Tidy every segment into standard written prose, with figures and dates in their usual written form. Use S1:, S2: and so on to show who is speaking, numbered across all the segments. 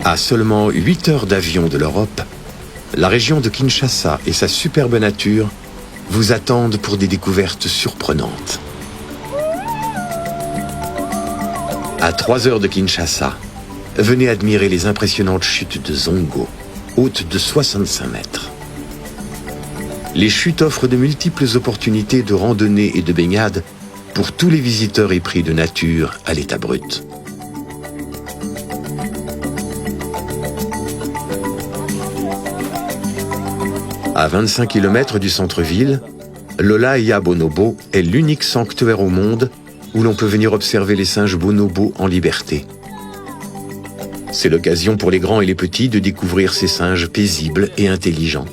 S1: À seulement 8 heures d'avion de l'Europe, la région de Kinshasa et sa superbe nature vous attendent pour des découvertes surprenantes. À 3 heures de Kinshasa, venez admirer les impressionnantes chutes de Zongo, hautes de 65 mètres. Les chutes offrent de multiples opportunités de randonnée et de baignade pour tous les visiteurs épris de nature à l'état brut. À 25 km du centre-ville, l'Olaïa Bonobo est l'unique sanctuaire au monde où l'on peut venir observer les singes bonobos en liberté. C'est l'occasion pour les grands et les petits de découvrir ces singes paisibles et intelligents.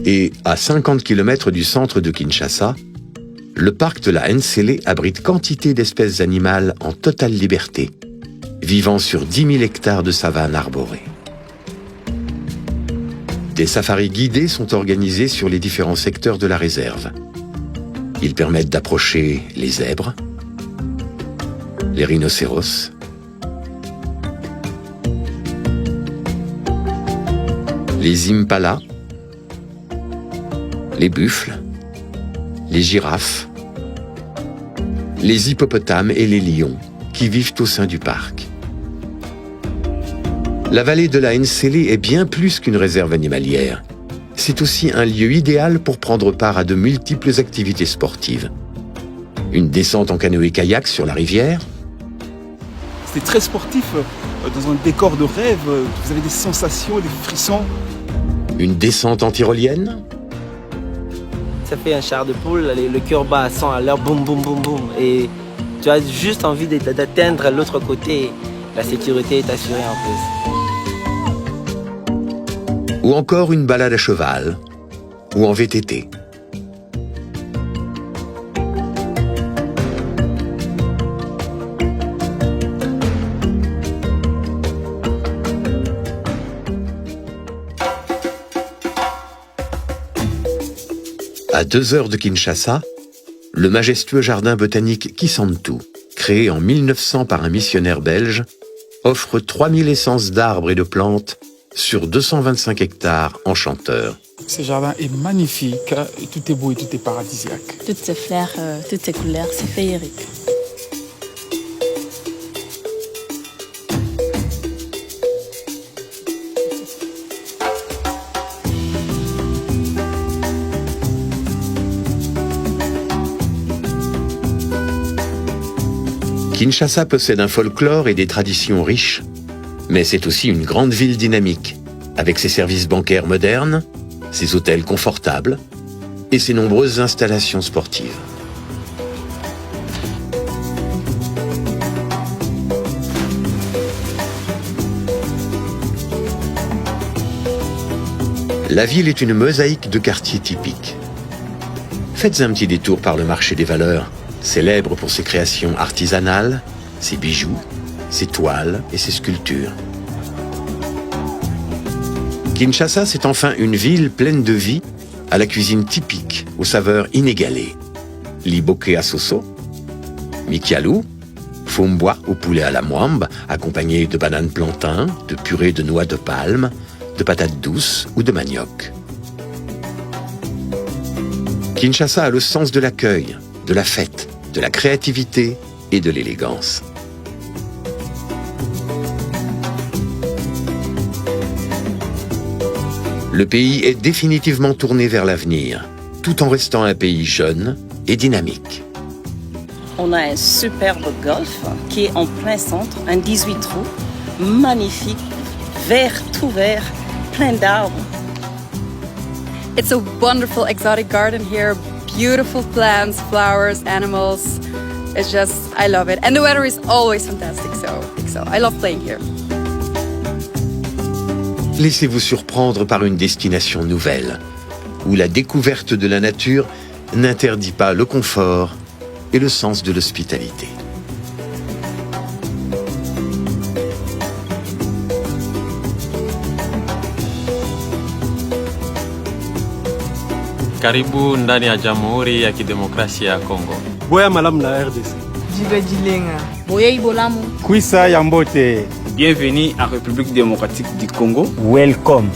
S1: Et à 50 km du centre de Kinshasa, le parc de la Nsélé abrite quantité d'espèces animales en totale liberté, vivant sur 10 000 hectares de savane arborée. Des safaris guidés sont organisés sur les différents secteurs de la réserve. Ils permettent d'approcher les zèbres, les rhinocéros, les impalas, les buffles, les girafes, les hippopotames et les lions qui vivent au sein du parc. La vallée de la Nsélé est bien plus qu'une réserve animalière. C'est aussi un lieu idéal pour prendre part à de multiples activités sportives. Une descente en canoë-kayak sur la rivière.
S2: C'est très sportif, dans un décor de rêve, vous avez des sensations, des frissons.
S1: Une descente en tyrolienne.
S3: Ça fait un char de poule, le cœur bat à 100 à l'heure, boum, boum, boum, boum. Et tu as juste envie d'atteindre l'autre côté. La sécurité est assurée en plus.
S1: Ou encore une balade à cheval, ou en VTT. À 2 heures de Kinshasa, le majestueux jardin botanique Kisantu, créé en 1900 par un missionnaire belge, offre 3000 essences d'arbres et de plantes sur 225 hectares enchanteurs.
S2: Ce jardin est magnifique, et tout est beau et tout est paradisiaque.
S4: Toutes ces fleurs, toutes ces couleurs, c'est féerique.
S1: Kinshasa possède un folklore et des traditions riches, mais c'est aussi une grande ville dynamique, avec ses services bancaires modernes, ses hôtels confortables et ses nombreuses installations sportives. La ville est une mosaïque de quartiers typiques. Faites un petit détour par le marché des valeurs, célèbre pour ses créations artisanales, ses bijoux, ses toiles et ses sculptures. Kinshasa, c'est enfin une ville pleine de vie, à la cuisine typique, aux saveurs inégalées. Liboke à soso, mikialou, fombwa au poulet à la mwamba, accompagné de bananes plantains, de purée de noix de palme, de patates douces ou de manioc. Kinshasa a le sens de l'accueil, de la fête, de la créativité et de l'élégance. Le pays est définitivement tourné vers l'avenir, tout en restant un pays jeune et dynamique.
S5: On a un superbe golf qui est en plein centre, un 18 trous, magnifique, vert, tout vert, plein d'arbres.
S6: It's a wonderful exotic garden here. Beautiful plants, flowers, animals. It's just, I love it. And the weather is always fantastic, so I love playing here.
S1: Laissez-vous surprendre par une destination nouvelle, où la découverte de la nature n'interdit pas le confort et le sens de l'hospitalité.
S7: Karibu ndani ya Jamhuri ya Kidemokrasia ya Kongo.
S8: Boya Malamu na RDC.
S9: Jibe Jilenga.
S4: Boya Ibolamu.
S8: Kwisa Yambote.
S2: Bienvenue en République démocratique du Congo.
S10: Welcome.